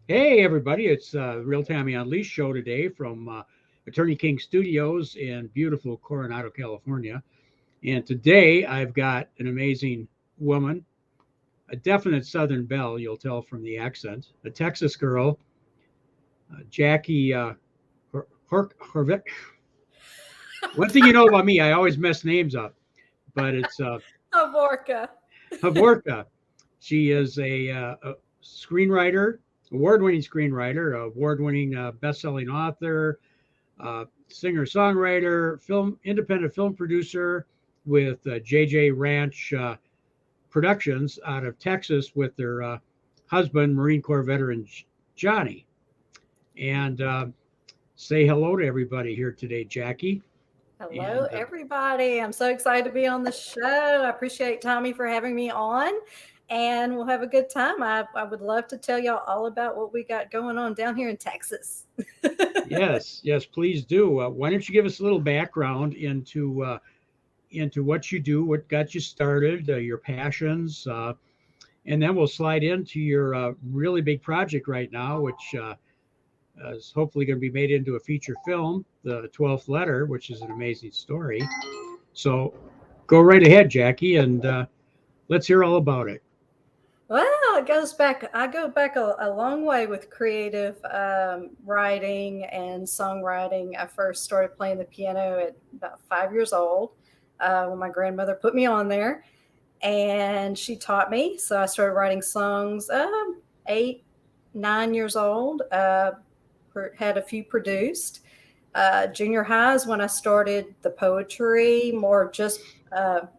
Hey, everybody, it's Real Tammy Unleashed show today from Attorney King Studios in beautiful Coronado, California. And today I've got an amazing woman, a definite Southern belle, you'll tell from the accent, a Texas girl, Jackie Hovorka. One thing you know about me, I always mess names up, but it's Hovorka. Hovorka. She is a screenwriter, award-winning screenwriter, award-winning best-selling author, singer-songwriter, independent film producer with JJ Ranch Productions out of Texas with their husband, Marine Corps veteran Johnny. And say hello to everybody here today, Jackie. Hello, And everybody. I'm so excited to be on the show. I appreciate Tommy for having me on, and we'll have a good time. I would love to tell y'all all about what we got going on down here in Texas. yes, yes, please do. Why don't you give us a little background into what you do, what got you started, your passions, and then we'll slide into your really big project right now, which is hopefully going to be made into a feature film, The 12th Letter, which is an amazing story. So go right ahead, Jackie, and let's hear all about it. Well, it goes back. I go back a long way with creative writing and songwriting. I first started playing the piano at about 5 years old when my grandmother put me on there, and she taught me. So I started writing songs 8, 9 years old. Had a few produced. Junior high is when I started the poetry, more just the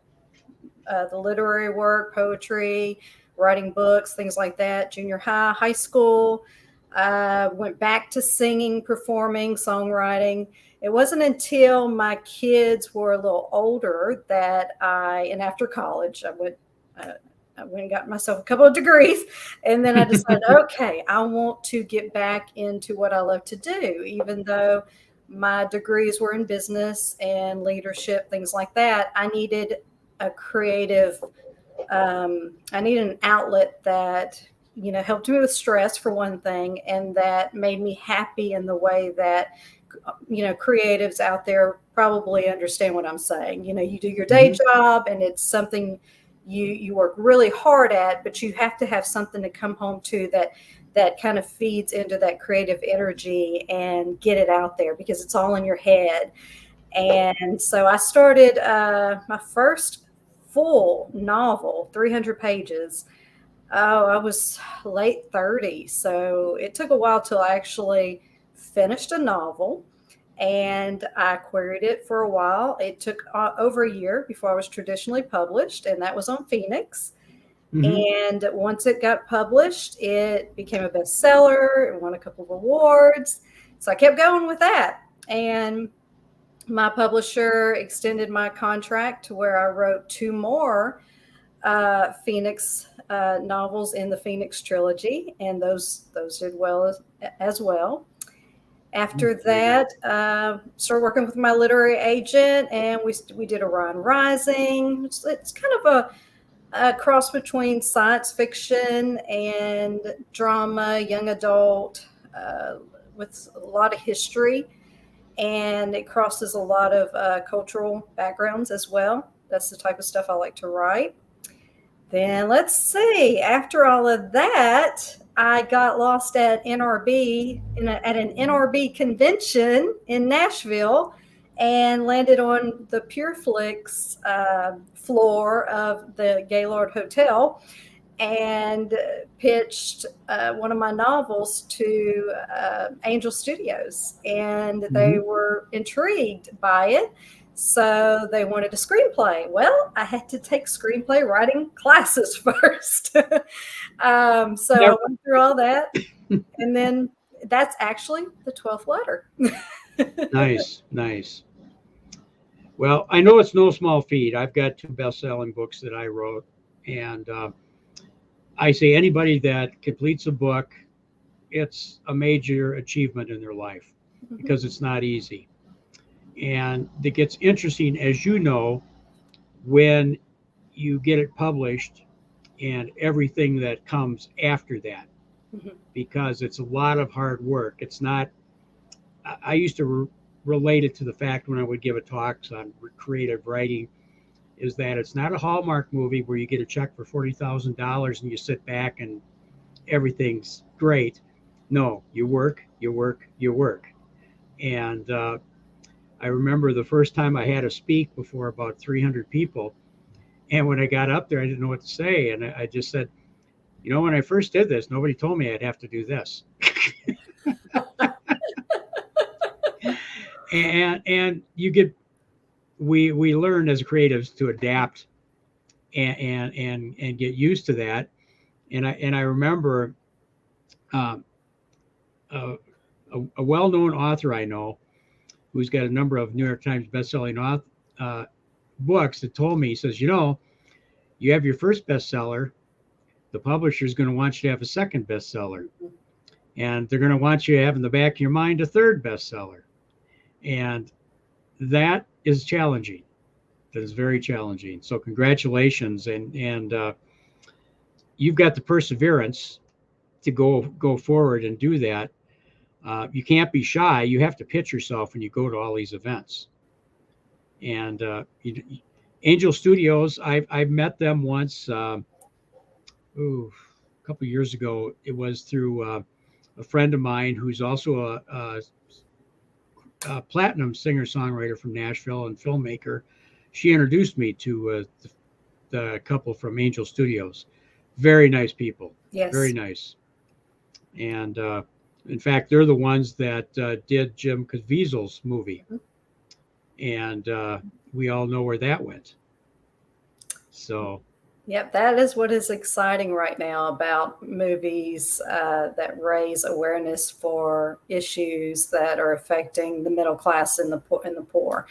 literary work, poetry, writing books, things like that. Junior high, high school, went back to singing, performing, songwriting. It wasn't until my kids were a little older and after college, uh, I went and got myself a couple of degrees. And then I decided, okay, I want to get back into what I love to do, even though my degrees were in business and leadership, things like that. A creative, I needed an outlet that, helped me with stress for one thing, and that made me happy in the way that, creatives out there probably understand what I'm saying. You do your day Mm-hmm. job and it's something you work really hard at, but you have to have something to come home to that kind of feeds into that creative energy and get it out there because it's all in your head. And so I started my first full novel, 300 pages. Oh, I was late 30s. So it took a while till I actually finished a novel, and I queried it for a while. It took over a year before I was traditionally published, and that was on Phoenix. Mm-hmm. And once it got published, it became a bestseller. It won a couple of awards. So I kept going with that. And my publisher extended my contract to where I wrote two more Phoenix novels in the Phoenix trilogy, and those did well as well. After Very good. that, started working with my literary agent, and we did Orion Rising. It's kind of a cross between science fiction and drama, young adult, with a lot of history, and it crosses a lot of cultural backgrounds as well. That's the type of stuff I like to write. Then let's see. After all of that, I got lost at NRB at an NRB convention in Nashville, and landed on the PureFlix floor of the Gaylord Hotel, and pitched one of my novels to Angel Studios, and they Mm-hmm. were intrigued by it. So they wanted a screenplay. Well, I had to take screenplay writing classes first. So I Never. went through all that, and then that's actually the 12th letter. Nice, nice. Well, I know it's no small feat. I've got two best-selling books that I wrote, and I say anybody that completes a book, it's a major achievement in their life because it's not easy. And it gets interesting, as you know, when you get it published and everything that comes after that. Mhm. because it's a lot of hard work. It's not. I used to relate it to the fact when I would give a talks on creative writing is that it's not a Hallmark movie where you get a check for $40,000 and you sit back and everything's great. No, you work, you work, you work. And I remember the first time I had to speak before about 300 people. And when I got up there, I didn't know what to say. And I just said, when I first did this, nobody told me I'd have to do this. And we learn as creatives to adapt and get used to that. And I remember um, a, a well-known author I know who's got a number of New York Times best-selling books that told me, he says, you have your first bestseller, the publisher is going to want you to have a second bestseller, and they're going to want you to have in the back of your mind a third bestseller, and that is challenging. That is very challenging. So congratulations, and you've got the perseverance to go forward and do that. You can't be shy. You have to pitch yourself when you go to all these events. And Angel Studios, I've met them once. A couple of years ago. It was through a friend of mine who's also a platinum singer-songwriter from Nashville and filmmaker. She introduced me to the couple from Angel Studios. Very nice people. Very Yes. nice. And in fact, they're the ones that did Jim Caviezel's movie. And we all know where that went. So, Yep, that is what is exciting right now about movies that raise awareness for issues that are affecting the middle class and the poor.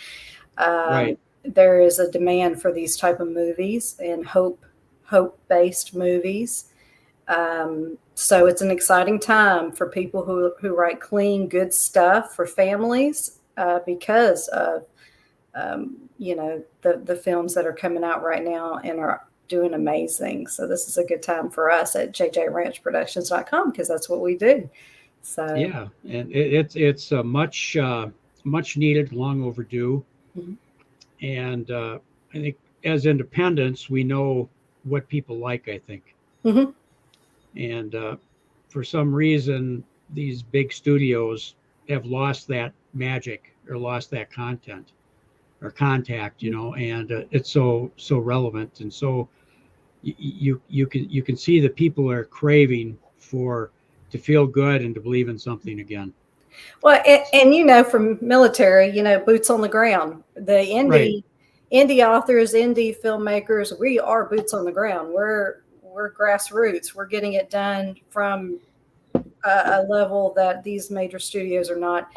right. There is a demand for these type of movies and hope-based movies. So it's an exciting time for people who write clean, good stuff for families because of the films that are coming out right now and are doing amazing. So this is a good time for us at jjranchproductions.com because that's what we do. So Yeah, and it's much needed, long overdue. mhm. And I think as independents, we know what people like. I think, Mhm. and for some reason, these big studios have lost that magic or lost that content or contact, and it's so relevant, and so you can see that people are craving for to feel good and to believe in something again. Well, and from military, boots on the ground. The Right. indie authors, indie filmmakers, we are boots on the ground. We're grassroots. We're getting it done from a level that these major studios are not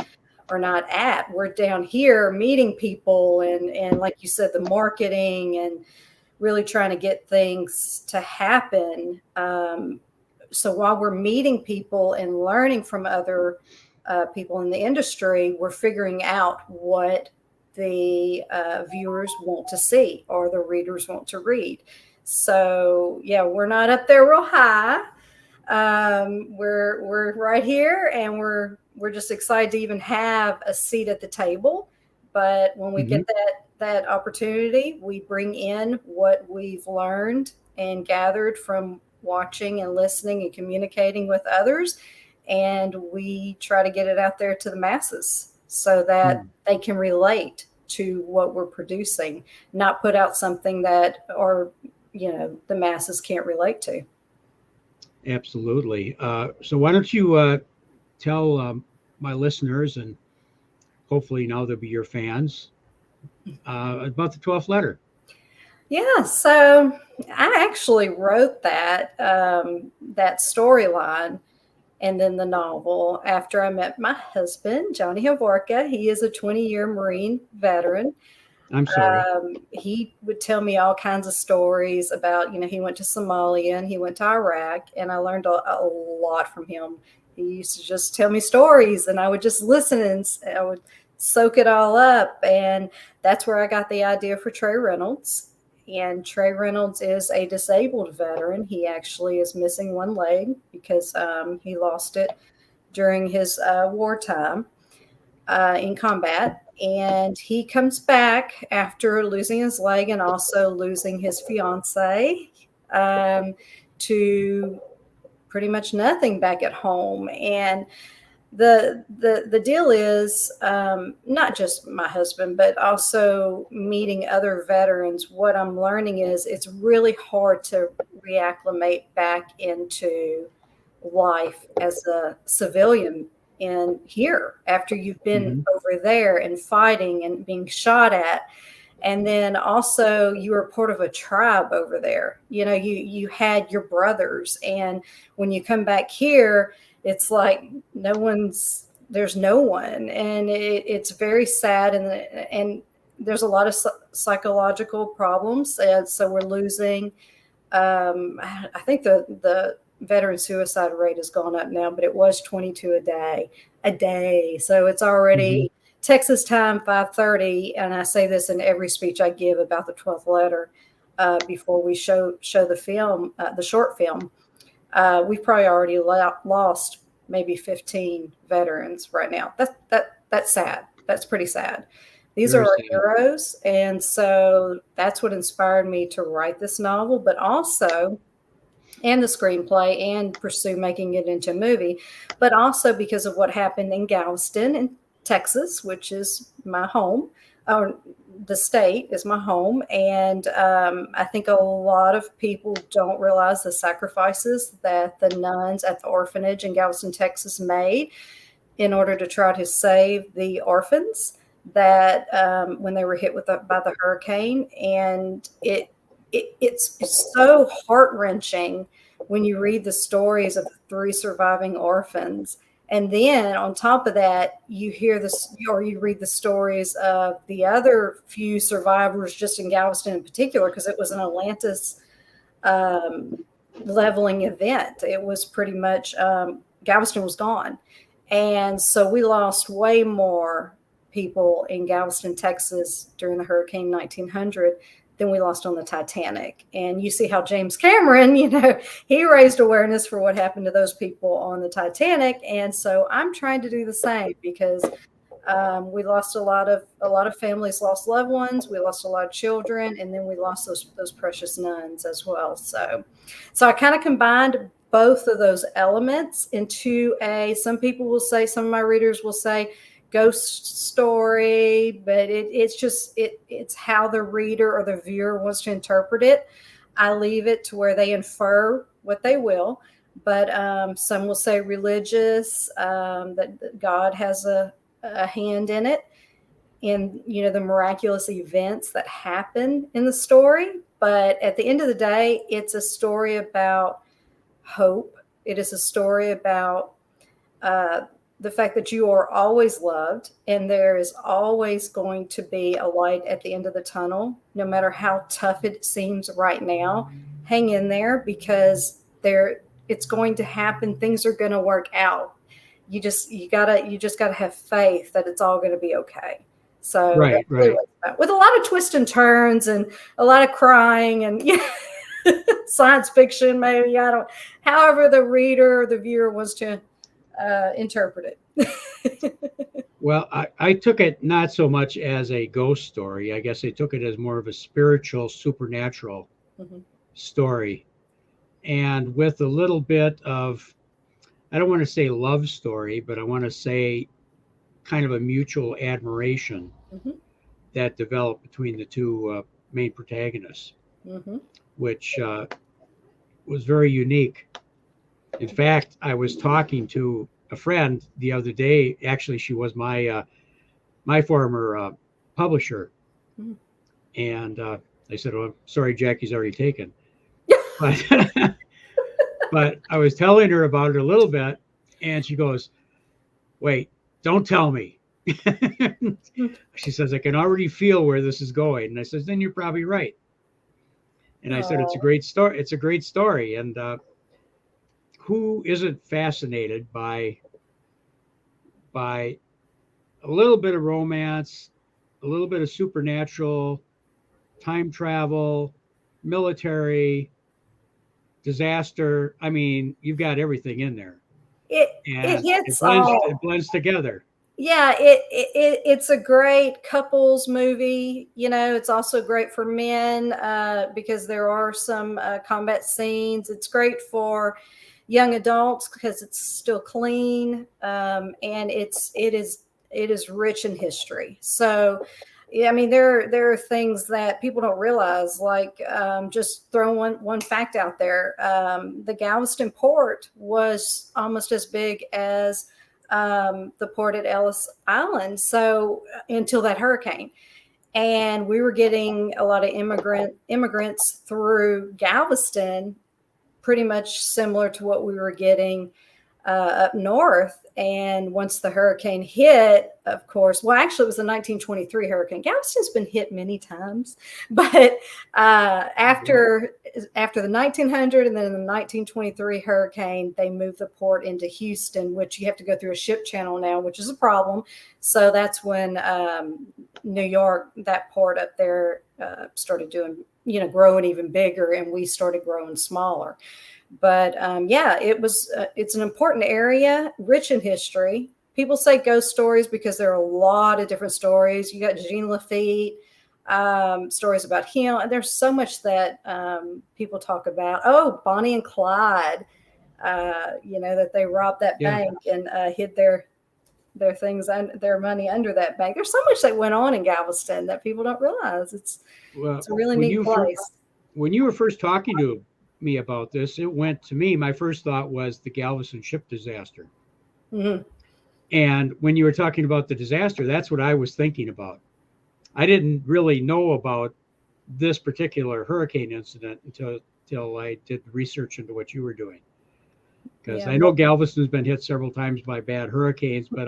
at. We're down here meeting people and like you said, the marketing and really trying to get things to happen. So while we're meeting people and learning from other people in the industry, we're figuring out what the viewers want to see or the readers want to read. So yeah, we're not up there real high. We're right here, and we're just excited to even have a seat at the table. But when we Hmm. get that opportunity, we bring in what we've learned and gathered from watching and listening and communicating with others, and we try to get it out there to the masses so that they can relate to what we're producing, not put out something that or the masses can't relate to. Absolutely. So why don't you tell my listeners, and hopefully now they'll be your fans, about the 12th letter. Yeah, so I actually wrote that storyline and then the novel after I met my husband, Johnny Hovorka. He is a 20-year Marine veteran. I'm sorry. He would tell me all kinds of stories about, he went to Somalia and he went to Iraq, and I learned a lot from him. He used to just tell me stories, and I would just listen and I would soak it all up. And that's where I got the idea for Trey Reynolds. And Trey Reynolds is a disabled veteran. He actually is missing one leg because he lost it during his wartime in combat. And he comes back after losing his leg and also losing his fiance to pretty much nothing back at home. And the deal is not just my husband, but also meeting other veterans. What I'm learning is it's really hard to reacclimate back into life as a civilian in here after you've been Mm-hmm. over there and fighting and being shot at. And then also you were part of a tribe over there. You had your brothers, and when you come back here, it's like there's no one, and it's very sad, and there's a lot of psychological problems, and so we're losing. I think the veteran suicide rate has gone up now, but it was 22 a day. So it's already Mm-hmm. Texas time 5:30, and I say this in every speech I give about the 12th letter before we show the film, the short film. We've probably already lost maybe 15 veterans right now. That's sad. That's pretty sad. These are Very our sad. heroes, and so that's what inspired me to write this novel, but also and the screenplay and pursue making it into a movie, but also because of what happened in Galveston, in Texas, which is my home. Or the state is my home, and I think a lot of people don't realize the sacrifices that the nuns at the orphanage in Galveston, Texas, made in order to try to save the orphans that when they were hit by the hurricane. And it's so heart wrenching when you read the stories of the three surviving orphans. And then on top of that, you hear this, or you read the stories of the other few survivors just in Galveston in particular, because it was an Atlantis um, leveling event. It was pretty much Galveston was gone. And so we lost way more people in Galveston, Texas during the hurricane 1900 than we lost on the Titanic. And you see how James Cameron, he raised awareness for what happened to those people on the Titanic. And so I'm trying to do the same because we lost a lot of families lost loved ones. We lost a lot of children, and then we lost those precious nuns as well. So I kind of combined both of those elements into some people will say, some of my readers will say ghost story, but it's how the reader or the viewer wants to interpret it. I leave it to where they infer what they will, but some will say religious, that God has a hand in it, in the miraculous events that happen in the story. But at the end of the day, it's a story about hope. It is a story about the fact that you are always loved, and there is always going to be a light at the end of the tunnel, no matter how tough it seems right now. Hang in there, because it's going to happen. Things are going to work out. You just gotta have faith that it's all going to be okay. So that's Right, really right. what it's about. With a lot of twists and turns and a lot of crying and science fiction, maybe. I don't. However, the reader or the viewer wants to interpret it. Well, I took it not so much as a ghost story. I guess I took it as more of a spiritual, supernatural Mhm. story. And with a little bit of, I don't want to say love story, but I want to say kind of a mutual admiration Mhm. that developed between the two main protagonists, Mhm. which was very unique. In fact, I was talking to a friend the other day. Actually, she was my former publisher, Mhm. and I said, "Oh, I'm sorry, Jackie's already taken." But but I was telling her about it a little bit, and she goes, "Wait, don't tell me." She says, "I can already feel where this is going," and I says, "Then you're probably right." And I said, "It's a Oh. great story. It's a great story, and who isn't fascinated by a little bit of romance, a little bit of supernatural, time travel, military, disaster. I mean, you've got everything in there, It and hits all. it blends together. Yeah, it's a great couples movie. You know, it's also great for men because there are some combat scenes. It's great for young adults because it's still clean, and it is rich in history. So, yeah, I mean, there are things that people don't realize. Like, just throwing one fact out there: the Galveston port was almost as big as the port at Ellis Island. So until that hurricane, and we were getting a lot of immigrants through Galveston, pretty much similar to what we were getting up north. And once the hurricane hit, of course, well, actually, it was the 1923 hurricane. Galveston's been hit many times, but after the 1900 and then the 1923 hurricane, they moved the port into Houston, which you have to go through a ship channel now, which is a problem. So that's when New York, that port up there, started doing, growing even bigger, and we started growing smaller. But yeah, it's an important area, rich in history. People say ghost stories because there are a lot of different stories. You got Jean Lafitte, stories about him. And there's so much that people talk about. Oh, Bonnie and Clyde, that they robbed that bank and hid their things and their money under that bank. There's so much that went on in Galveston that people don't realize. It's a really neat place. When you were first talking to me about this, it went to me. My first thought was the Galveston ship disaster. Mm-hmm. And when you were talking about the disaster, that's what I was thinking about. I didn't really know about this particular hurricane incident until I did research into what you were doing. Because I know Galveston's been hit several times by bad hurricanes, but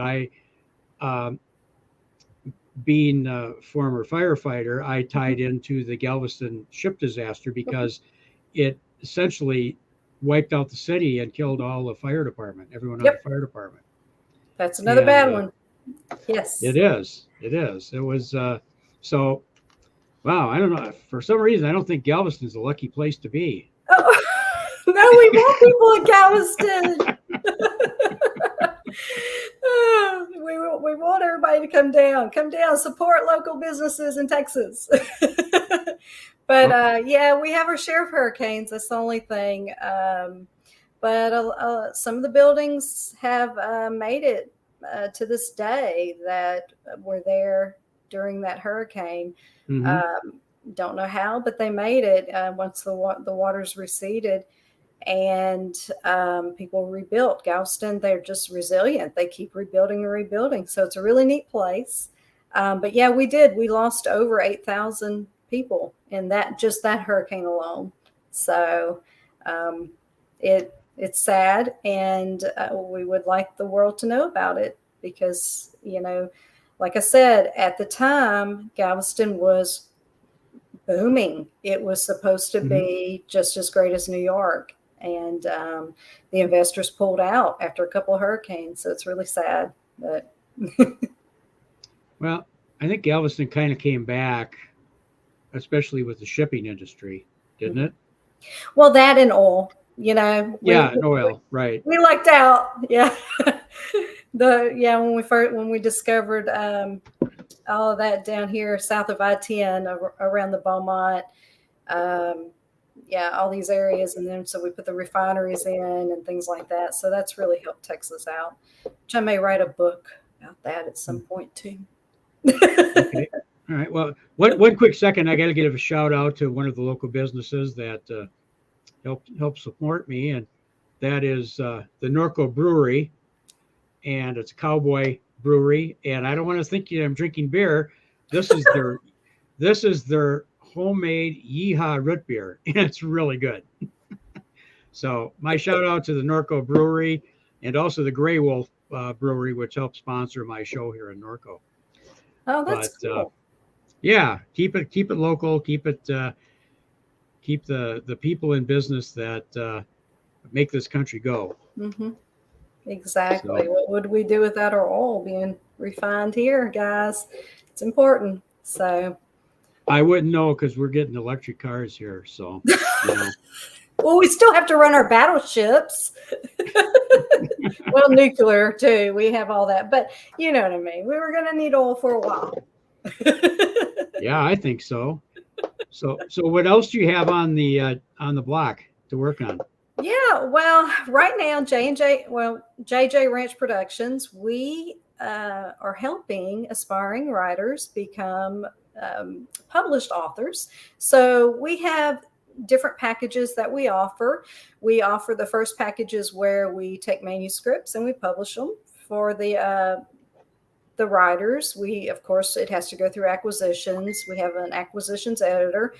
being a former firefighter, I tied into the Galveston ship disaster because it essentially wiped out the city and killed all the fire department, everyone on the fire department. That's another bad one. Yes. It is. It was, so, wow, I don't know. For some reason, I don't think Galveston is a lucky place to be. Oh, no, we want people in Galveston. We want everybody to come down, support local businesses in Texas. But yeah, we have our share of hurricanes. That's the only thing. But some of the buildings have made it to this day that were there during that hurricane. Mm-hmm. Don't know how, but they made it once the waters receded. And people rebuilt Galveston. They're just resilient. They keep rebuilding and rebuilding. So it's a really neat place. But yeah, we lost over 8,000 people in that hurricane alone. So it's sad, and we would like the world to know about it because, like I said, at the time, Galveston was booming. It was supposed to be just as great as New York. And the investors pulled out after a couple of hurricanes. So it's really sad. But well, I think Galveston kind of came back, especially with the shipping industry, didn't it? Well, that and oil, and oil, right. We lucked out. Yeah. When we discovered all of that down here south of I-10 around the Beaumont, all these areas. And then so we put the refineries in and things like that. So that's really helped Texas out, which I may write a book about that at some point too. Okay. All right. Well, one quick second, I got to give a shout out to one of the local businesses that help support me, and that is the Norco Brewery, and it's a cowboy brewery. And I don't want to think I'm drinking beer. This is their homemade Yeehaw root beer, and it's really good. So my shout out to the Norco Brewery and also the Gray Wolf Brewery, which helps sponsor my show here in Norco. Oh, that's cool. Keep it local. Keep the people in business that make this country go. Mm-hmm. Exactly. So, what would we do without our oil being refined here, guys? It's important. So, I wouldn't know because we're getting electric cars here. So, you know. Well, we still have to run our battleships. Well, nuclear too. We have all that, but you know what I mean. We were going to need oil for a while. Yeah, I think so. So what else do you have on the block to work on? Yeah, well, right now, JJ Ranch Productions, we are helping aspiring writers become published authors. So we have different packages that we offer. We offer the first packages where we take manuscripts and we publish them for the writers. We, of course, it has to go through acquisitions. We have an acquisitions editor.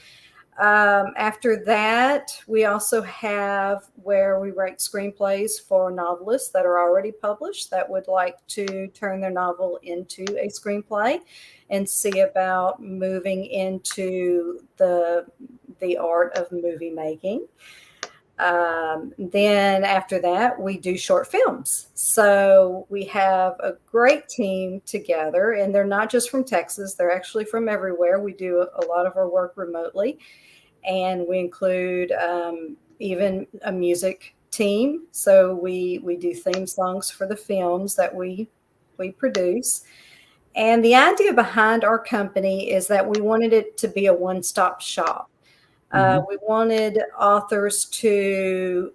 After that, we also have where we write screenplays for novelists that are already published that would like to turn their novel into a screenplay and see about moving into the art of movie making. Then after that, we do short films. So we have a great team together, and they're not just from Texas, they're actually from everywhere. We do a lot of our work remotely, and we include even a music team. So we do theme songs for the films that we produce. And the idea behind our company is that we wanted it to be a one-stop shop. We wanted authors to,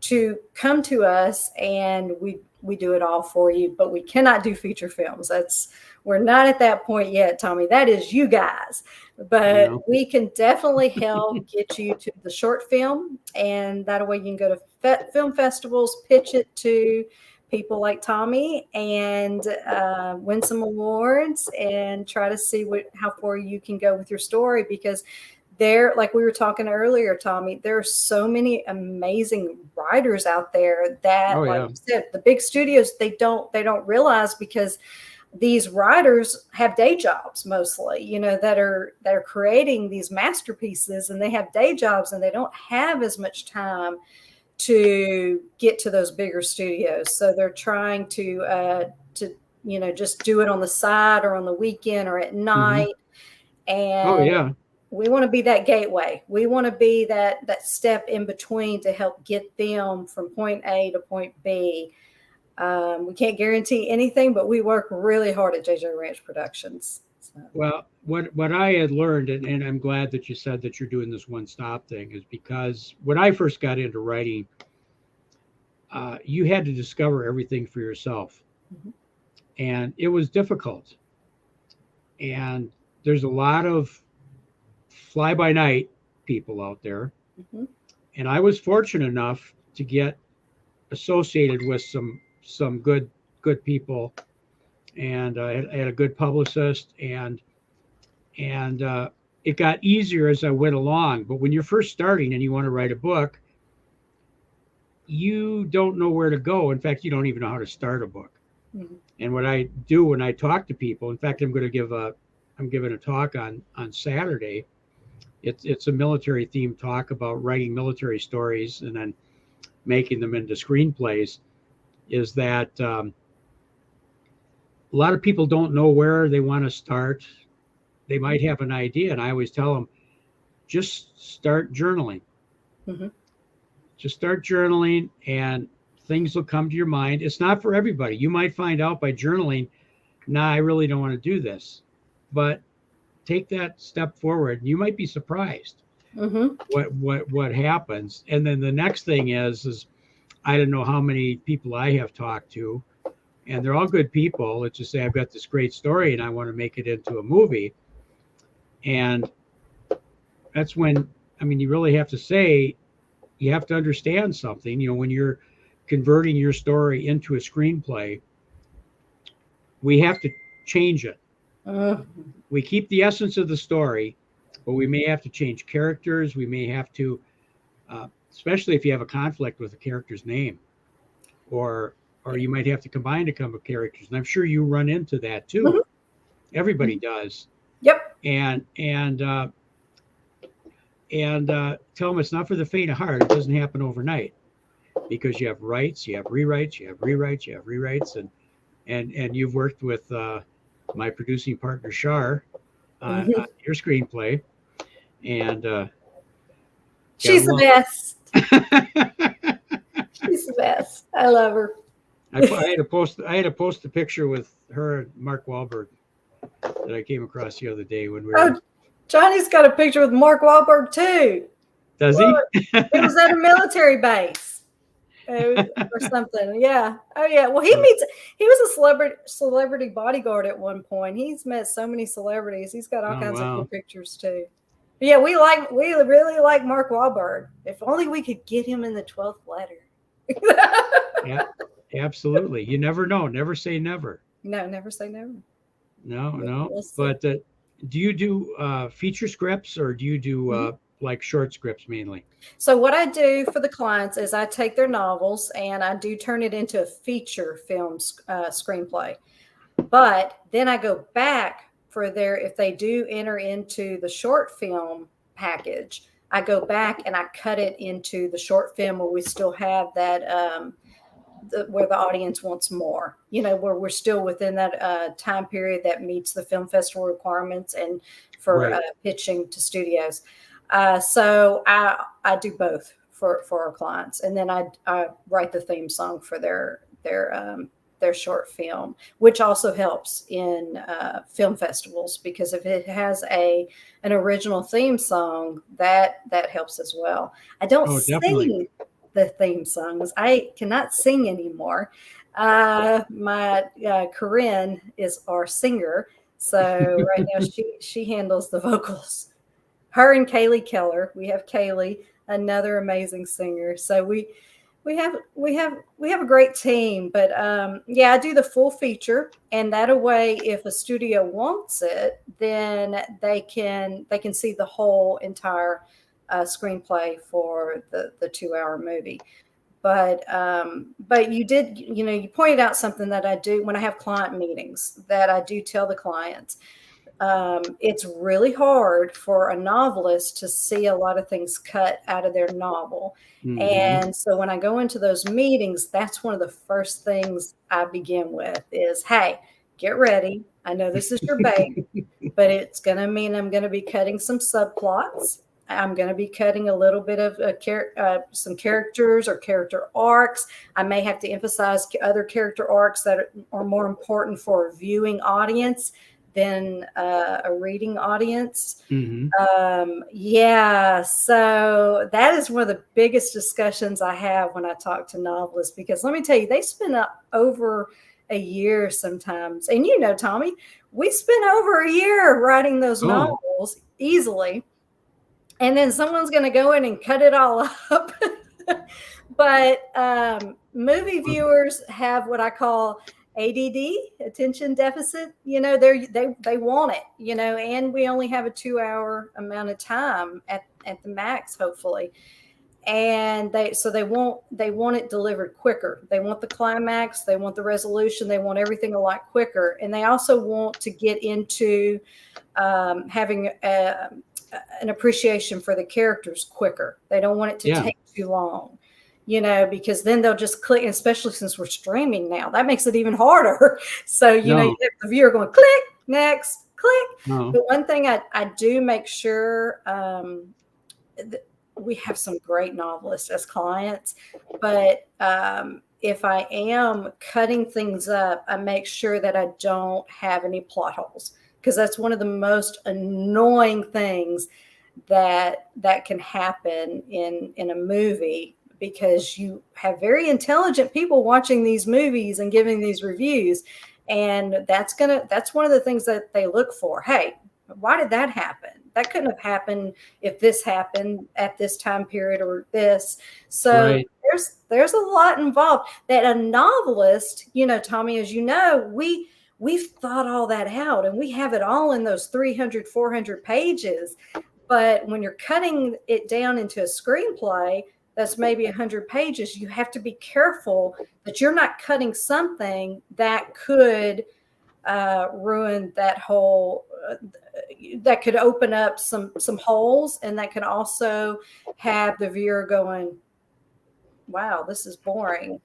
to come to us, and we do it all for you, but we cannot do feature films. We're not at that point yet, Tommy. That is you guys, but we can definitely help get you to the short film, and that way you can go to film festivals, pitch it to people like Tommy, and win some awards, and try to see how far you can go with your story. Because like we were talking earlier, Tommy, there are so many amazing writers out there that, like you said, the big studios, they don't realize, because these writers have day jobs mostly, that are creating these masterpieces, and they have day jobs, and they don't have as much time to get to those bigger studios. So they're trying to just do it on the side or on the weekend or at night. And we want to be that gateway. We want to be that step in between to help get them from point A to point B. We can't guarantee anything, but we work really hard at JJ Ranch Productions. So. Well, what I had learned, and I'm glad that you said that you're doing this one-stop thing, is because when I first got into writing, you had to discover everything for yourself. And it was difficult. And there's a lot of fly-by-night people out there. And I was fortunate enough to get associated with some good people, and I had a good publicist, and it got easier as I went along. But when you're first starting and you want to write a book, you don't know where to go. In fact, you don't even know how to start a book. And what I do when I talk to people, in fact, I'm giving a talk on Saturday. It's a military themed talk about writing military stories and then making them into screenplays. Is that a lot of people don't know where they want to start. They might have an idea, and I always tell them, just start journaling. Just start journaling, and things will come to your mind. It's not for everybody. You might find out by journaling, I really don't want to do this. But take that step forward. You might be surprised what happens. And then the next thing is I don't know how many people I have talked to, and they're all good people. Let's just say I've got this great story and I want to make it into a movie. And that's when, you really have to say, you have to understand something. When you're converting your story into a screenplay, we have to change it. We keep the essence of the story, but we may have to change characters. We may have to, especially if you have a conflict with a character's name, or you might have to combine a couple of characters. And I'm sure you run into that too. Everybody does. Yep. And tell them it's not for the faint of heart. It doesn't happen overnight, because you have rights, you have rewrites, you have rewrites, and you've worked with my producing partner Shar, Mhm. on your screenplay, and got a She's the long. best. She's the best. I love her. I had to post. I had to post a picture with her and Mark Wahlberg that I came across the other day when we were. Oh, Johnny's got a picture with Mark Wahlberg too. Does he? What? It was at a military base. Or something. Yeah. Oh yeah. Well, he was a celebrity bodyguard at one point. He's met so many celebrities. He's got all Oh kinds of cool wow. pictures too. But yeah, we really like Mark Wahlberg. If only we could get him in the 12th letter. Yeah, absolutely. You never know. Never say never. No, never say never. No, no. We'll see. But do you do feature scripts or do you do Mhm. like short scripts mainly? So what I do for the clients is I take their novels and I do turn it into a feature film screenplay. But then I go back for their, if they do enter into the short film package, I go back and I cut it into the short film where we still have that, where the audience wants more, where we're still within that time period that meets the film festival requirements and for Right. pitching to studios. So I do both for our clients, and then I write the theme song for their short film, which also helps in film festivals because if it has an original theme song, that helps as well. I don't Oh, definitely. sing the theme songs. I cannot sing anymore. My Corinne is our singer, so right now she handles the vocals. Her and Kaylee Keller. We have Kaylee, another amazing singer. So we have a great team. But yeah, I do the full feature, and that way, if a studio wants it, then they can see the whole entire screenplay for the 2 hour movie. But you pointed out something that I do when I have client meetings, that I do tell the clients. It's really hard for a novelist to see a lot of things cut out of their novel. Hmm. And so when I go into those meetings, that's one of the first things I begin with is, hey, get ready. I know this is your bait, but it's going to mean I'm going to be cutting some subplots. I'm going to be cutting a little bit of some characters or character arcs. I may have to emphasize other character arcs that are more important for a viewing audience than a reading audience. Hmm. Yeah, so that is one of the biggest discussions I have when I talk to novelists, because let me tell you, they spend over a year sometimes. And Tommy, we spent over a year writing those Oh, novels easily. And then someone's going to go in and cut it all up. But movie well, viewers have what I call ADD, attention deficit. They want it. And we only have a 2 hour amount of time at the max, hopefully. And they want it delivered quicker. They want the climax. They want the resolution. They want everything a lot quicker. And they also want to get into having an appreciation for the characters quicker. They don't want it to yeah. take too long, because then they'll just click, especially since we're streaming now. That makes it even harder. So, you have No, the viewer going, click, next, click. no. But one thing I do make sure, we have some great novelists as clients, but if I am cutting things up, I make sure that I don't have any plot holes, because that's one of the most annoying things that can happen in a movie, because you have very intelligent people watching these movies and giving these reviews, and that's one of the things that they look for. Hey, why did that happen? That couldn't have happened if this happened at this time period or this. So Right. there's a lot involved that a novelist, Tommy, as you know, we've thought all that out, and we have it all in those 300, 400 pages. But when you're cutting it down into a screenplay that's maybe 100 pages, you have to be careful that you're not cutting something that could ruin that whole, that could open up some holes, and that could also have the viewer going, wow, this is boring,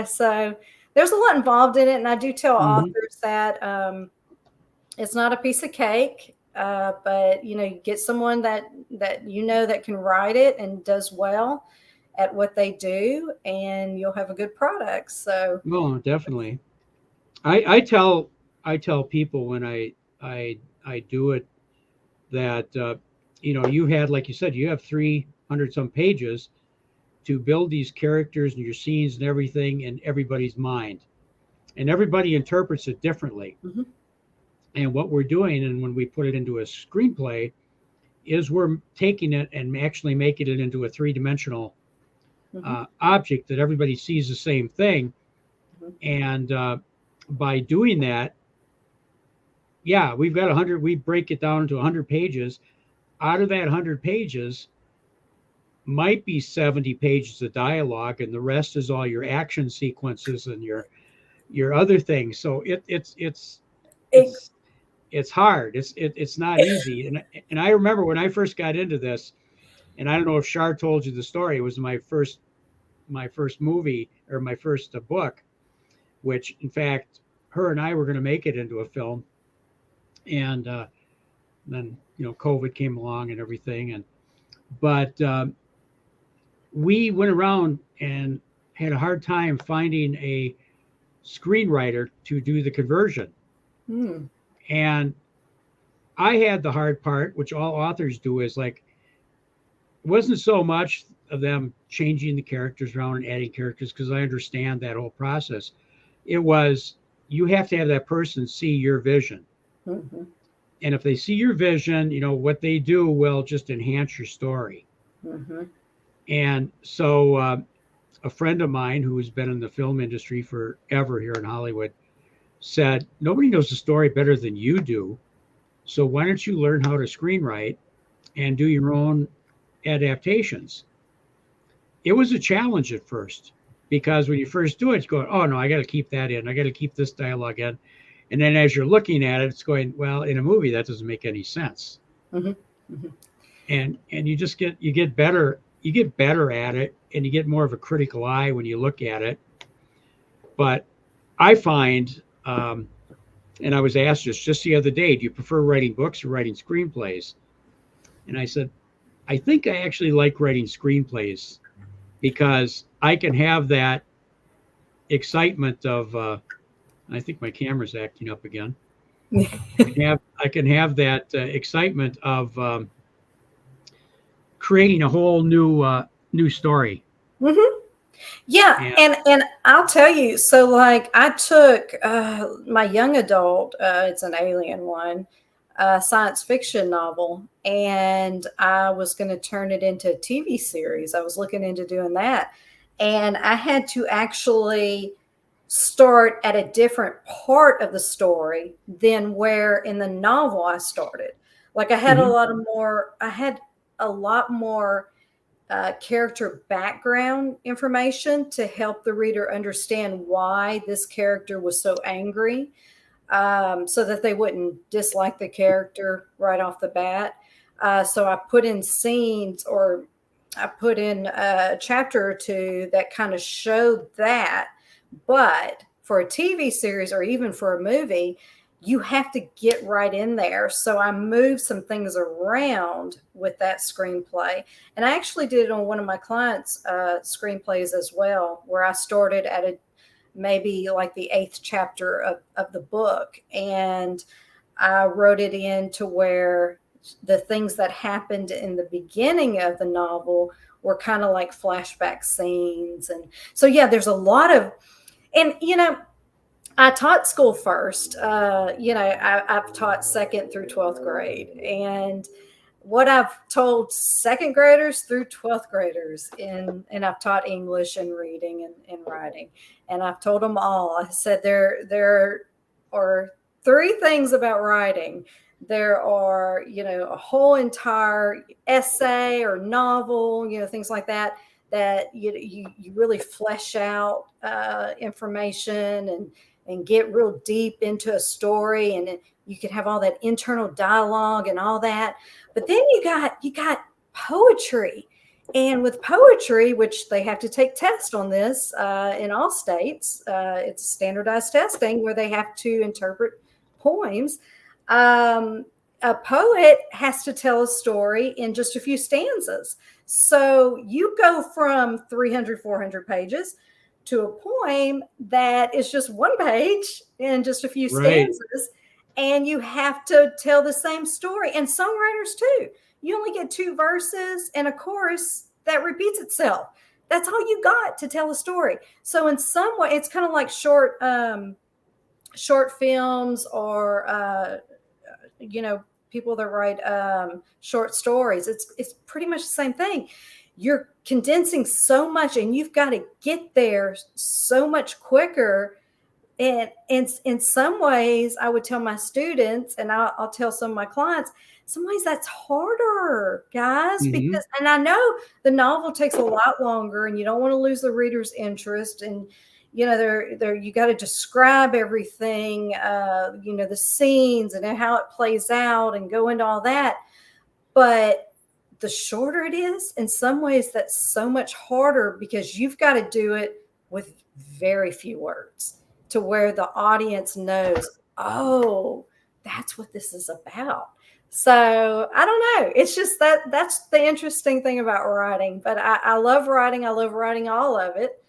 so there's a lot involved in it. And I do tell Hmm. authors that it's not a piece of cake. But you get someone that that can write it and does well at what they do, and you'll have a good product. So, Well, definitely. I tell people when I do it that you had, like you said, you have 300 some pages to build these characters and your scenes and everything in everybody's mind, and everybody interprets it differently. mhm, And what we're doing, and when we put it into a screenplay, is we're taking it and actually making it into a three-dimensional mhm, object that everybody sees the same thing. mhm. And by doing that, yeah, we've got 100. We break it down to 100 pages. Out of that 100 pages, might be 70 pages of dialogue, and the rest is all your action sequences and your other things. So It, it's it's hard. It's not easy. And I remember when I first got into this, and I don't know if Shar told you the story. It was my first movie, or my first book, which in fact her and I were going to make it into a film, and then COVID came along and everything, and but we went around and had a hard time finding a screenwriter to do the conversion. hmm, And I had the hard part, which all authors do, is like, it wasn't so much of them changing the characters around and adding characters, because I understand that whole process. It was, you have to have that person see your vision. mhm, And if they see your vision, what they do will just enhance your story. mhm. And so a friend of mine who has been in the film industry forever here in Hollywood said, nobody knows the story better than you do. So why don't you learn how to screenwrite and do your own adaptations? It was a challenge at first, because when you first do it, you go, oh no, I got to keep that in. I got to keep this dialogue in. And then as you're looking at it, it's going, well, in a movie, that doesn't make any sense. Mhm, mhm. And you get better at it, and you get more of a critical eye when you look at it. But I find, and I was asked just the other day, do you prefer writing books or writing screenplays? And I said, I think I actually like writing screenplays, because I can have that excitement of, I think my camera's acting up again. I can have that excitement of creating a whole new story. Mhm. Yeah, And and I'll tell you. So, like, I took my young adult. It's an alien one, science fiction novel, and I was going to turn it into a TV series. I was looking into doing that, and I had to actually start at a different part of the story than where in the novel I started. Like, I had a mhm, lot of more. I had a lot more character background information to help the reader understand why this character was so angry, so that they wouldn't dislike the character right off the bat. So I put in scenes, or I put in a chapter or two that kind of showed that. But for a TV series or even for a movie, you have to get right in there. So I moved some things around with that screenplay. And I actually did it on one of my clients' screenplays as well, where I started at maybe like the eighth chapter of the book. And I wrote it in to where the things that happened in the beginning of the novel were kind of like flashback scenes. And so, yeah, there's a lot of, and I taught school first. I've taught second through 12th grade. And what I've told second graders through 12th graders, and I've taught English and reading and writing. And I've told them all, I said, there are three things about writing. There are, a whole entire essay or novel, things like that, that you really flesh out information and get real deep into a story, and you can have all that internal dialogue and all that. But then you got poetry, and with poetry, which they have to take tests on this in all states, it's a standardized testing where they have to interpret poems. Um, a poet has to tell a story in just a few stanzas. So you go from 300, 400 pages to a poem that is just one page in just a few Right. stanzas. And you have to tell the same story. And songwriters too. You only get 2 verses and a chorus that repeats itself. That's all you got to tell a story. So in some way, it's kind of like short films, or people that write short stories. It's pretty much the same thing. You're condensing so much, and you've got to get there so much quicker. And in some ways, I would tell my students, and I'll tell some of my clients, some ways that's harder, guys, Mm-hmm. because, and I know the novel takes a lot longer, and you don't want to lose the reader's interest. And you got to describe everything, the scenes and how it plays out, and go into all that. But the shorter it is, in some ways, that's so much harder, because you've got to do it with very few words, to where the audience knows, oh, that's what this is about. So I don't know. It's just that's the interesting thing about writing. But I love writing. I love writing all of it.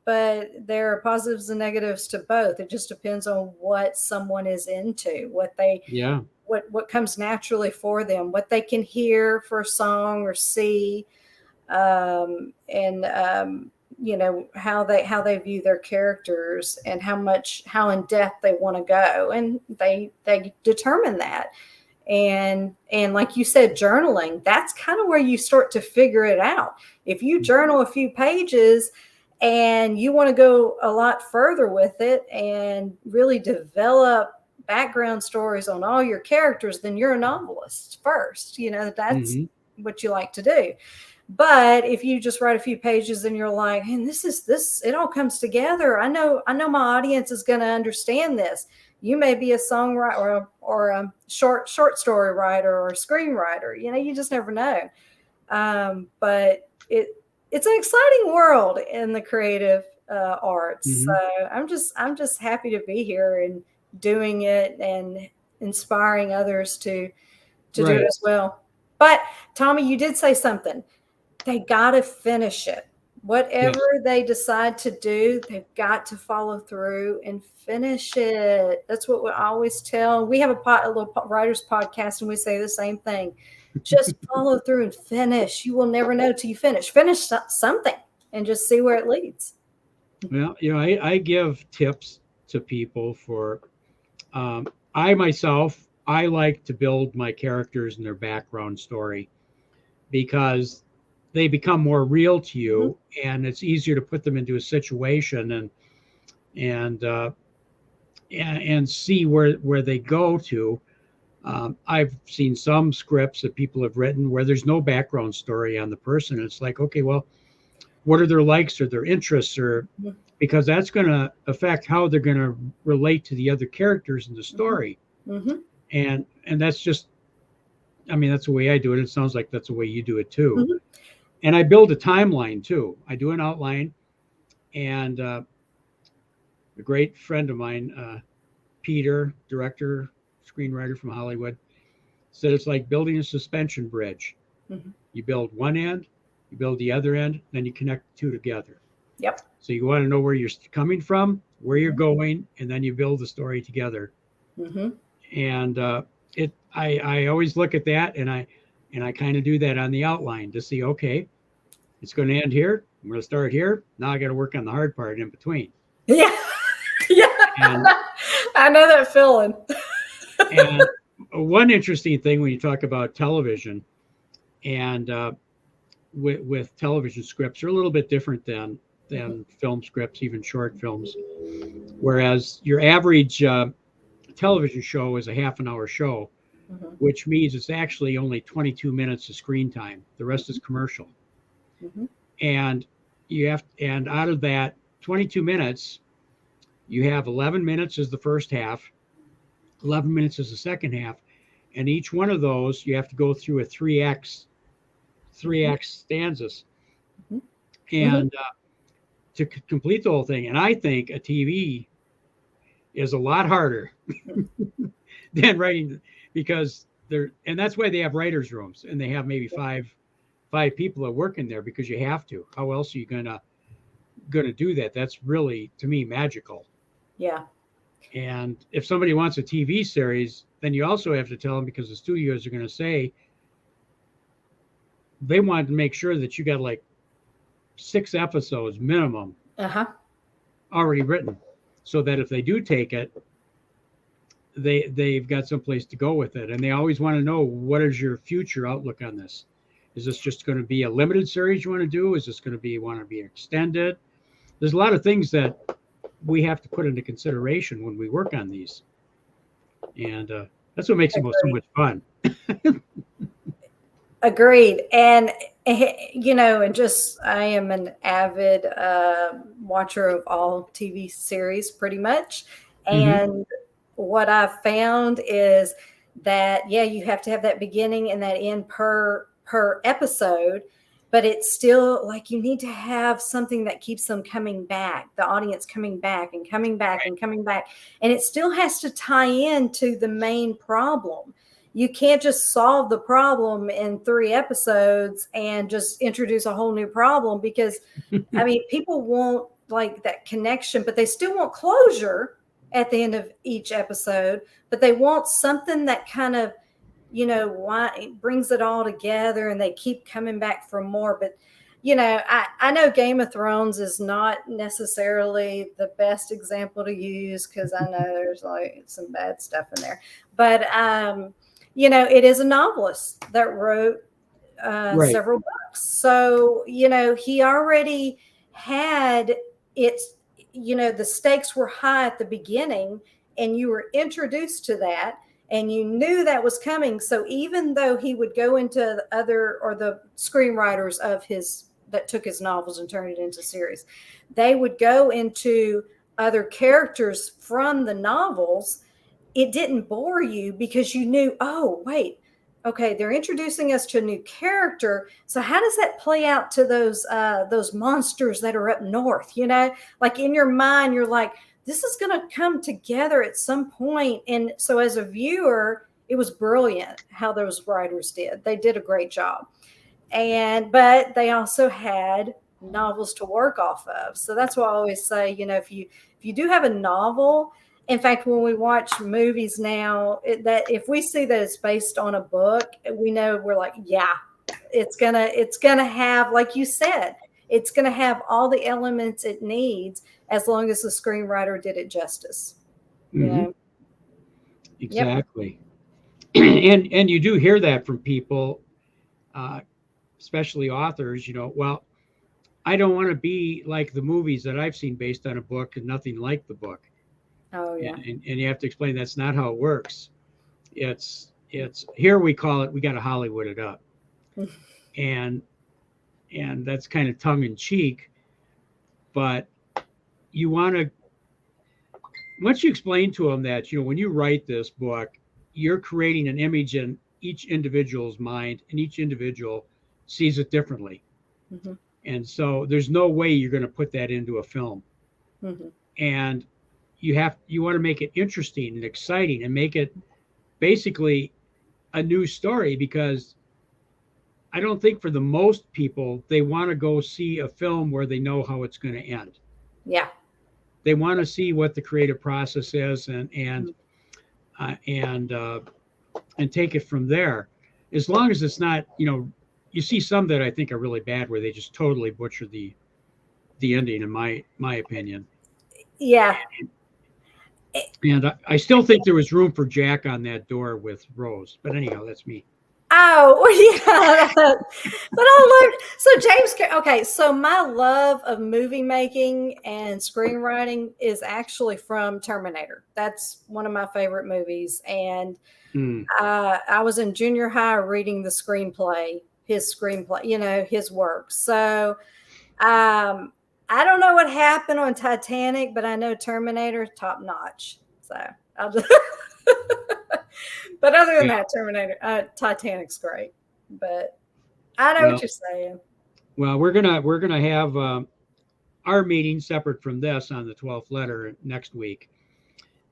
But there are positives and negatives to both. It just depends on what someone is into, Yeah. what comes naturally for them, what they can hear for a song or see, and how they view their characters, and how in depth they want to go, and they determine that. And like you said, journaling, that's kind of where you start to figure it out. If you journal a few pages and you want to go a lot further with it and really develop background stories on all your characters, then you're a novelist first. That's Mm-hmm. what you like to do. But if you just write a few pages and you're like, and this, it all comes together. I know my audience is going to understand this. You may be a songwriter or a short story writer or a screenwriter. You just never know. But it's an exciting world in the creative arts. Mm-hmm. So I'm just happy to be here and doing it, and inspiring others to do it Right. as well. But Tommy, you did say something. They got to finish it. Yes. Whatever they decide to do, they've got to follow through and finish it. That's what we always tell. We have a little writers podcast, and we say the same thing. Just follow through and finish. You will never know till you finish. Finish something and just see where it leads. Well, I give tips to people for, I myself, I like to build my characters and their background story, because they become more real to you, and it's easier to put them into a situation, and and see where they go to. I've seen some scripts that people have written where there's no background story on the person. It's like, okay, well, what are their likes or their interests, or Mhm. because that's going to affect how they're going to relate to the other characters in the story. Mm-hmm. And that's just, I mean, that's the way I do it. It sounds like that's the way you do it too. Mm-hmm. And I build a timeline too. I do an outline, and a great friend of mine, Peter, director, screenwriter from Hollywood, said it's like building a suspension bridge. Mm-hmm. You build one end, you build the other end, then you connect the two together. Yep. So you want to know where you're coming from, where you're going, and then you build the story together. Mm-hmm. And I always look at that, and I kind of do that on the outline to see, okay, it's going to end here. I'm going to start here. Now I got to work on the hard part in between. Yeah. Yeah. And I know that feeling. and one interesting thing when you talk about television, and with television scripts, are a little bit different than film scripts, even short films. Whereas your average television show is a half an hour show, Mm-hmm. which means it's actually only 22 minutes of screen time. The rest is commercial. Mm-hmm. And and out of that 22 minutes, you have 11 minutes as the first half, 11 minutes as the second half, and each one of those you have to go through a 3x stanzas, Mm-hmm. and to complete the whole thing. And I think a TV is a lot harder than writing because and that's why they have writers' rooms, and they have maybe five people that work in there, because you have to. How else are you gonna do that? That's really, to me, magical. Yeah. And if somebody wants a TV series, then you also have to tell them, because the studios are going to say they want to make sure that you got like 6 episodes minimum Uh-huh. already written, so that if they do take it, they've got someplace to go with it. And they always want to know, what is your future outlook on this? Is this just going to be a limited series you want to do? Is this going to want to be extended? There's a lot of things that we have to put into consideration when we work on these, and that's what makes them so much fun. Agreed. And and just, I am an avid watcher of all TV series pretty much. And what I've found is that, yeah, you have to have that beginning and that end per episode, but it's still like you need to have something that keeps them coming back, the audience coming back and coming back and coming back. And it still has to tie into the main problem. You can't just solve the problem in 3 episodes and just introduce a whole new problem, because I mean, people want like that connection, but they still want closure at the end of each episode, but they want something that kind of, why it brings it all together, and they keep coming back for more. But I know Game of Thrones is not necessarily the best example to use, because I know there's like some bad stuff in there, but it is a novelist that wrote several books. So, he already had the stakes were high at the beginning, and you were introduced to that, and you knew that was coming. So even though he would go into the screenwriters that took his novels and turned it into series, they would go into other characters from the novels. It didn't bore you, because you knew, oh, wait, okay, they're introducing us to a new character. So how does that play out to those monsters that are up north? Like in your mind, you're like, this is going to come together at some point. And so as a viewer, it was brilliant how those writers did. They did a great job. But they also had novels to work off of. So that's why I always say, if you do have a novel, in fact, when we watch movies now, that if we see that it's based on a book, we know, we're like, yeah, it's gonna have, like you said, it's gonna have all the elements it needs, as long as the screenwriter did it justice. Exactly. Yep. and you do hear that from people, especially authors. Well, I don't want to be like the movies that I've seen based on a book, and nothing like the book. Oh yeah. And you have to explain that's not how it works. It's here we call it, we got to Hollywood it up. and that's kind of tongue in cheek, but you want to, once you explain to them that, when you write this book, you're creating an image in each individual's mind, and each individual sees it differently. And so there's no way you're going to put that into a film. And you want to make it interesting and exciting, and make it basically a new story, because I don't think for the most people, they want to go see a film where they know how it's going to end. Yeah. They want to see what the creative process is, and take it from there. As long as it's not, you see some that I think are really bad, where they just totally butcher the ending, in my opinion. Yeah. And I still think there was room for Jack on that door with Rose. But anyhow, that's me. Oh, yeah. But I love, so James, okay, so my love of movie making and screenwriting is actually from Terminator. That's one of my favorite movies. And I was in junior high reading his screenplay, his work. So I don't know what happened on Titanic, but I know Terminator, top notch. So I'll just... But other than that, Titanic's great. But I know what you're saying. Well, we're gonna have our meeting separate from this on the 12th Letter next week,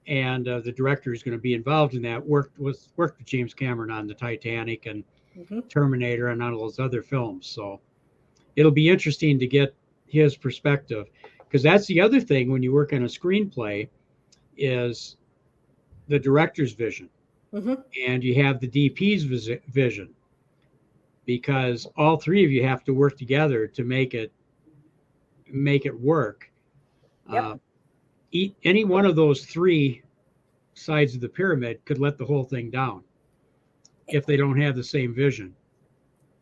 and the director is going to be involved in that. Worked with James Cameron on the Titanic and Mm-hmm. Terminator and all those other films. So it'll be interesting to get his perspective, because that's the other thing when you work on a screenplay is the director's vision, Mm-hmm. and you have the DP's vision, because all three of you have to work together to make it work. Yep. Uh, any one of those three sides of the pyramid could let the whole thing down if they don't have the same vision.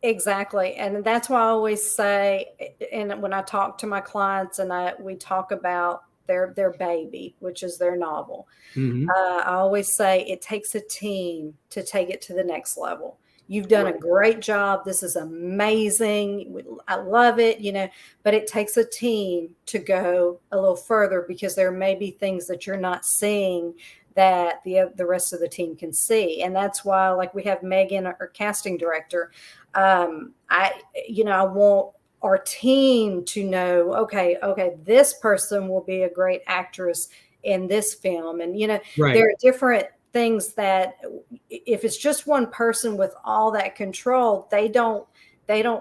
Exactly. And that's why I always say, and when I talk to my clients and we talk about their baby, which is their novel, Mm-hmm. I always say it takes a team to take it to the next level. You've done a great job. This is amazing. I love it, but it takes a team to go a little further, because there may be things that you're not seeing that the rest of the team can see. And that's why, like, we have Megan, our casting director. I want our team to know, okay, this person will be a great actress in this film. And, Right. there are different things that if it's just one person with all that control, they don't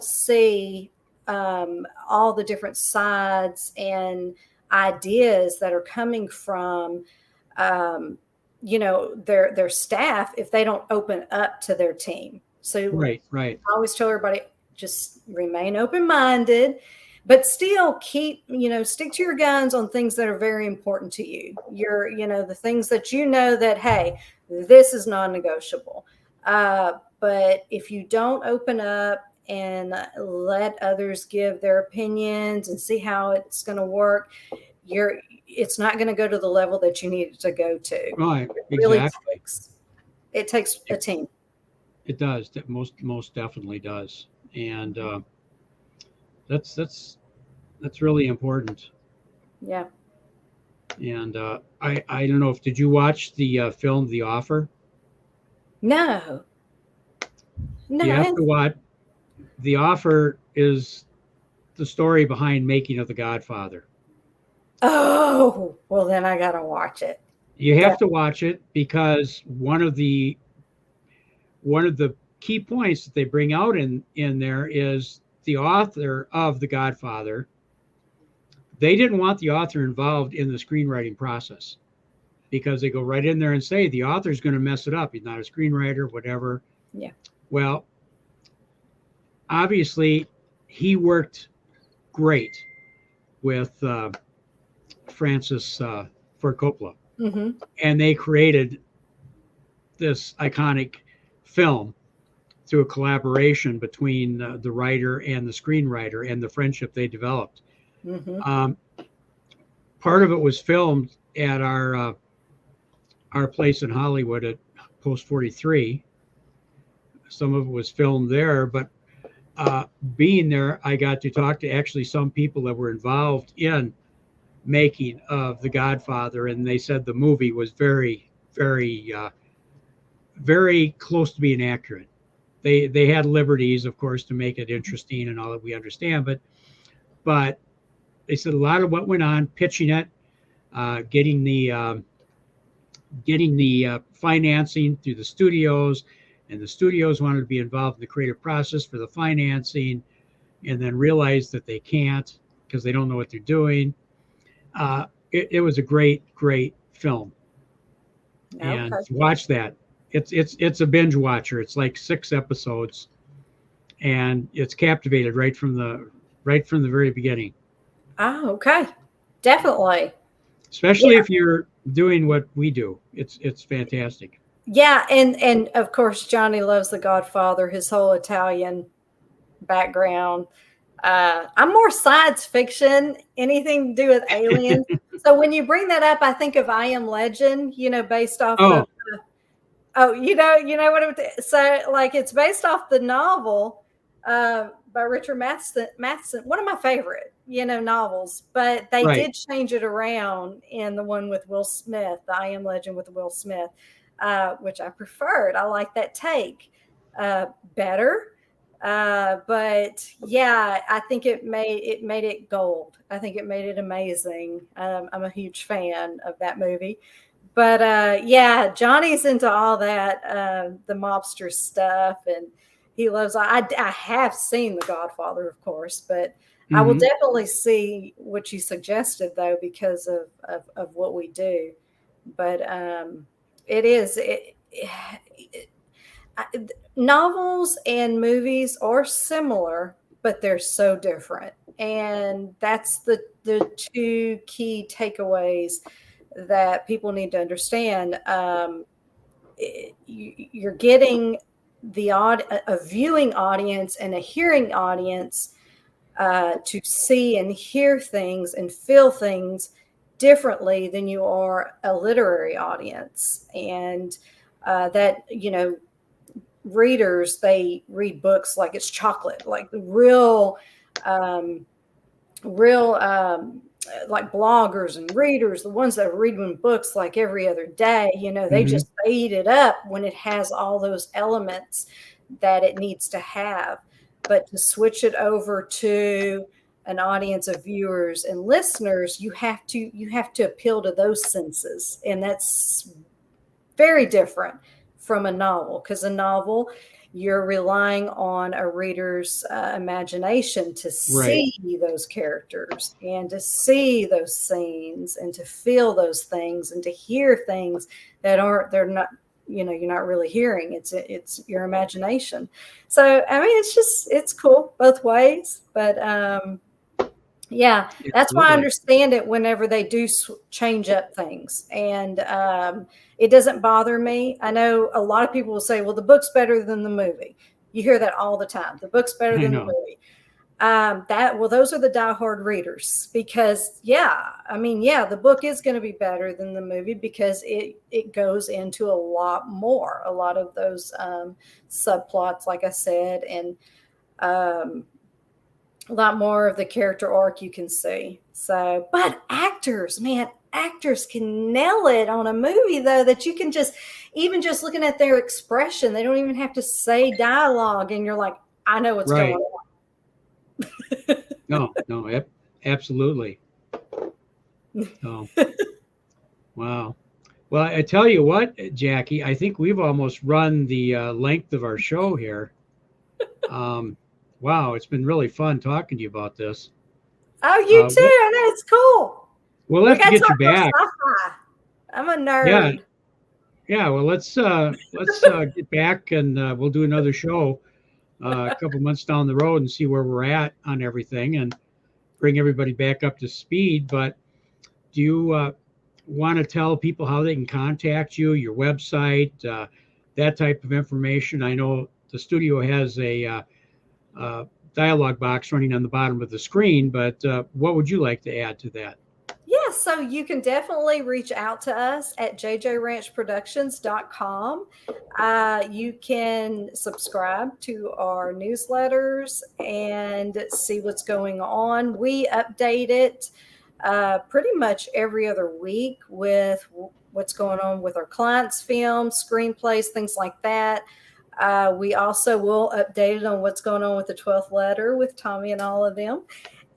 see all the different sides and ideas that are coming from their staff, if they don't open up to their team. So Right. I always tell everybody, just remain open-minded, but still keep, stick to your guns on things that are very important to you. The things that that, hey, this is non-negotiable. But if you don't open up and let others give their opinions and see how it's going to work, it's not going to go to the level that you need it to go to. Right. It really Exactly. takes a team. It does. That most definitely does. And that's really important. Yeah. And I don't know if did you watch the film The Offer? No. You have to watch. The Offer is the story behind making of The Godfather. Oh, well, then I got to watch it. You have to watch it, because one of the key points that they bring out in there is the author of The Godfather. They didn't want the author involved in the screenwriting process, because they go right in there and say the author's going to mess it up. He's not a screenwriter, whatever. Yeah. Well, obviously, he worked great with Francis Ford Coppola, Mm-hmm. and they created this iconic film through a collaboration between the writer and the screenwriter, and the friendship they developed. Mm-hmm. Part of it was filmed at our place in Hollywood at Post 43. Some of it was filmed there, but being there, I got to talk to actually some people that were involved in making of The Godfather, and they said the movie was very, very, very close to being accurate. They had liberties, of course, to make it interesting and all that we understand, but they said a lot of what went on pitching it, getting the financing through the studios, and the studios wanted to be involved in the creative process for the financing, and then realized that they can't because they don't know what they're doing. It was a great film, and Okay. watch that. It's a binge watcher. It's like 6 episodes, and it's captivated right from the very beginning. Oh, okay. Definitely. Especially if you're doing what we do, it's fantastic. Yeah, and of course Johnny loves The Godfather, his whole Italian background. I'm more science fiction, anything to do with aliens. So when you bring that up, I think of I Am Legend, based off of what so like it's based off the novel by Richard Matheson, one of my favorite, novels, but they did change it around in the one with Will Smith, the I Am Legend with Will Smith, which I preferred. I like that take better. But yeah, I think it made it gold. I think it made it amazing. I'm a huge fan of that movie. But yeah, Johnny's into all that, the mobster stuff, and he loves. I have seen The Godfather, of course, but I will Mhm. definitely see what you suggested though because of what we do. But it is novels and movies are similar, but they're so different, and that's the two key takeaways that people need to understand. You're getting a viewing audience and a hearing audience to see and hear things and feel things differently than you are a literary audience. And that, readers, they read books like it's chocolate, like the um, real like bloggers and readers, the ones that are reading books like every other day, they Mhm. just eat it up when it has all those elements that it needs to have. But to switch it over to an audience of viewers and listeners, you have to appeal to those senses, and that's very different from a novel, because a novel, you're relying on a reader's imagination to Right. see those characters and to see those scenes and to feel those things and to hear things that aren't they're not you're not really hearing. It's your imagination. So I mean, it's cool both ways. But yeah, that's why I Absolutely. understand it whenever they do change up things. And it doesn't bother me. I know a lot of people will say, well, the book's better than the movie. You hear that all the time. The book's better I than the know. movie. Those are the diehard readers, because yeah, the book is going to be better than the movie because it goes into a lot of those subplots, like I said, and um, a lot more of the character arc you can see. So, but actors, man, actors can nail it on a movie though, that you can even just looking at their expression, they don't even have to say dialogue, and you're like, I know what's going Right. on. No, no, absolutely. Oh, wow. Well, I tell you what, Jackie, I think we've almost run the length of our show here. Um, wow, it's been really fun talking to you about this. Oh, you too. Well, I know, it's cool. we'll We have to got to get you talk more back. sci-fi. I'm a Yeah, nerd. yeah. Well, let's get back and we'll do another show a couple months down the road and see where we're at on everything and bring everybody back up to speed. But do you want to tell people how they can contact you, your website, that type of information? I know the studio has a uh, dialogue box running on the bottom of the screen, but what would you like to add to that? Yeah, so you can definitely reach out to us at jjranchproductions.com. You can subscribe to our newsletters and see what's going on. We update it pretty much every other week with what's going on with our clients' films, screenplays, things like that. We also will update it on what's going on with the 12th letter with Tommy and all of them.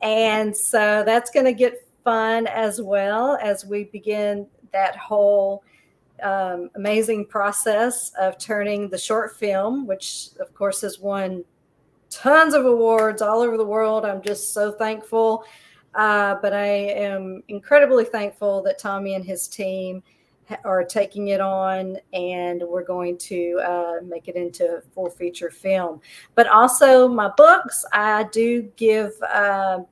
And so that's going to get fun as well as we begin that whole amazing process of turning the short film, which of course has won tons of awards all over the world. I'm just so thankful. But I am incredibly thankful that Tommy and his team are taking it on, and we're going to make it into a full feature film. But also my books, I do give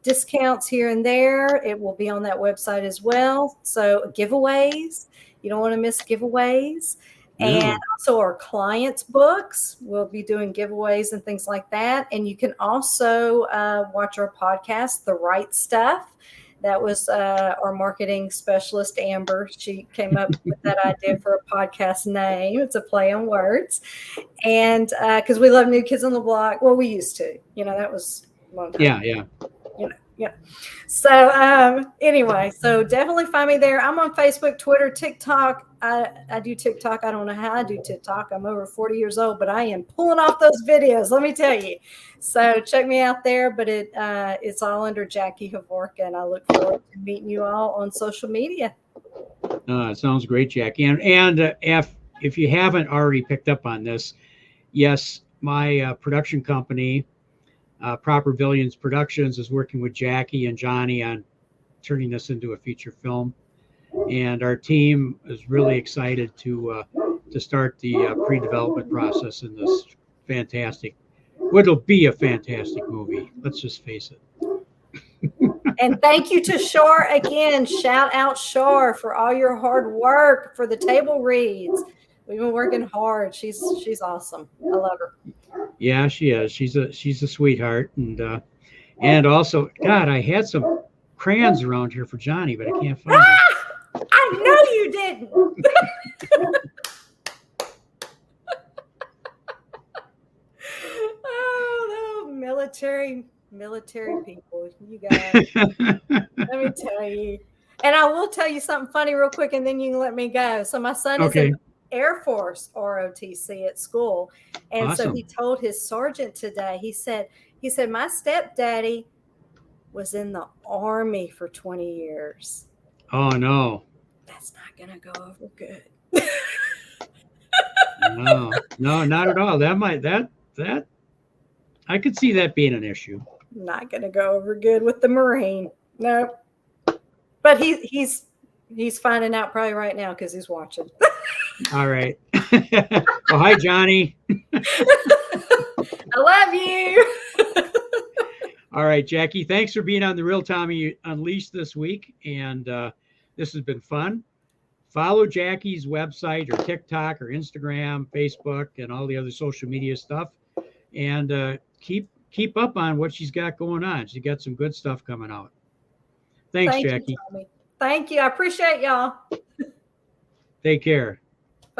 discounts here and there. It will be on that website as well. So giveaways, you don't want to miss giveaways. And No. also our clients' books, we'll be doing giveaways and things like that. And you can also watch our podcast, The Right Stuff. That was our marketing specialist, Amber. She came up with that idea for a podcast name. It's a play on words. And because we love New Kids on the Block. Well, we used to. That was a long time Yeah, ago. yeah. Yeah. So anyway, so definitely find me there. I'm on Facebook, Twitter, TikTok. I do TikTok. I don't know how I do TikTok. I'm over 40 years old, but I am pulling off those videos, let me tell you. So check me out there. But it's all under Jackie Hovorka, and I look forward to meeting you all on social media. It sounds great, Jackie. And if you haven't already picked up on this, yes, my production company, Proper Billions Productions, is working with Jackie and Johnny on turning this into a feature film. And our team is really excited to start the pre-development process in this fantastic. What'll be a fantastic movie. Let's just face it. And thank you to Shar again. Shout out Shar for all your hard work for the table reads. We've been working hard. She's awesome. I love her. Yeah, she is. She's a sweetheart, and also, God, I had some crayons around here for Johnny, but I can't find them. I know you didn't. Oh, no, military people, you guys. Let me tell you. And I will tell you something funny real quick, and then you can let me go. So my son is in Air Force ROTC at school, and Awesome. So he told his sergeant today. He said my stepdaddy was in the Army for 20 years. Oh no, that's not gonna go over good. No, not at all. That I could see that being an issue. Not gonna go over good with the Marine. No, but he's finding out probably right now because he's watching. All right. Well, hi, Johnny. I love you. All right, Jackie, thanks for being on the Real Tommy Unleashed this week. And this has been fun. Follow Jackie's website or TikTok or Instagram, Facebook, and all the other social media stuff. And keep up on what she's got going on. She's got some good stuff coming out. Thanks, Jackie. You, Tommy. Thank you. I appreciate y'all. Take care.